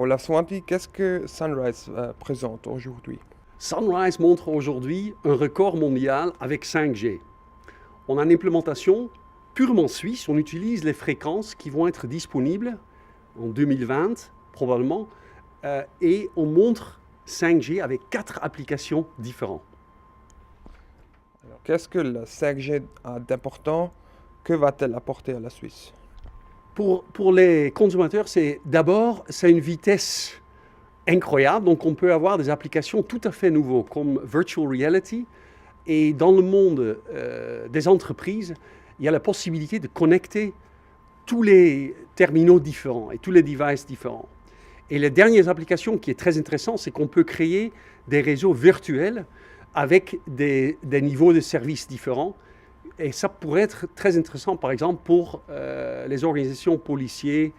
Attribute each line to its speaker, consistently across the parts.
Speaker 1: Hola Swanti, qu'est-ce que Sunrise présente aujourd'hui?
Speaker 2: Sunrise montre aujourd'hui un record mondial avec 5G. On a une implémentation purement suisse, on utilise les fréquences qui vont être disponibles en 2020 probablement, et on montre 5G avec 4 applications différentes.
Speaker 1: Alors, qu'est-ce que la 5G a d'important? Que va-t-elle apporter à la Suisse?
Speaker 2: Pour les consommateurs, c'est une vitesse incroyable, donc on peut avoir des applications tout à fait nouvelles comme virtual reality, et dans le monde des entreprises, il y a la possibilité de connecter tous les terminaux différents et tous les devices différents. Et la dernière application qui est très intéressante, c'est qu'on peut créer des réseaux virtuels avec des niveaux de services différents. Et ça pourrait être très intéressant, par exemple, pour les organisations policières,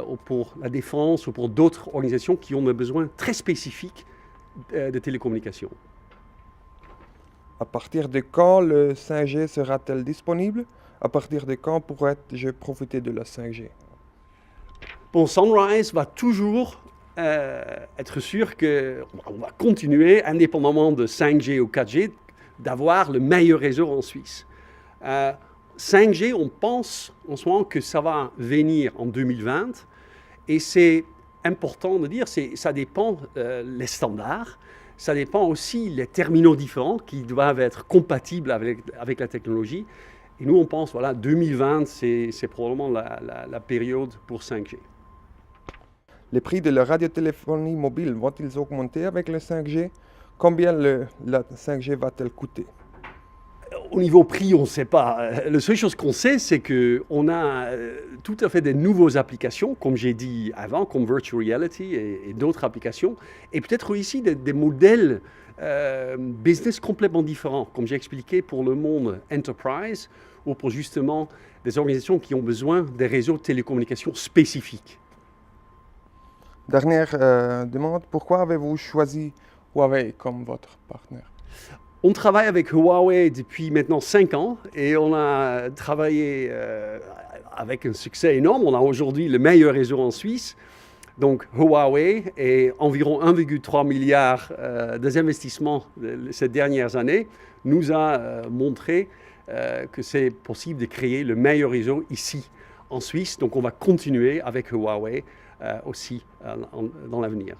Speaker 2: ou pour la défense, ou pour d'autres organisations qui ont des besoins très spécifiques de télécommunications.
Speaker 1: À partir de quand le 5G sera-t-elle disponible? À partir de quand pourrais-je profiter de la 5G?
Speaker 2: Bon, Sunrise va toujours être sûr qu'on va continuer, indépendamment de 5G ou 4G, d'avoir le meilleur réseau en Suisse. 5G, on pense en ce moment que ça va venir en 2020, et c'est important de dire, ça dépend les standards, ça dépend aussi les terminaux différents qui doivent être compatibles avec la technologie. Et nous, on pense, voilà, 2020, c'est probablement la période pour 5G.
Speaker 1: Les prix de la radiotéléphonie mobile vont-ils augmenter avec le 5G? Combien la 5G va-t-elle coûter?
Speaker 2: Au niveau prix, on ne sait pas. La seule chose qu'on sait, c'est qu'on a tout à fait des nouvelles applications, comme j'ai dit avant, comme Virtual Reality et d'autres applications, et peut-être aussi des modèles business complètement différents, comme j'ai expliqué pour le monde enterprise, ou pour justement des organisations qui ont besoin des réseaux de télécommunications spécifiques.
Speaker 1: Dernière demande, pourquoi avez-vous choisi Huawei comme votre partenaire?
Speaker 2: On travaille avec Huawei depuis maintenant 5 ans, et on a travaillé avec un succès énorme. On a aujourd'hui le meilleur réseau en Suisse. Donc Huawei et environ 1,3 milliard des investissements ces dernières années nous a montré que c'est possible de créer le meilleur réseau ici en Suisse. Donc on va continuer avec Huawei aussi dans l'avenir.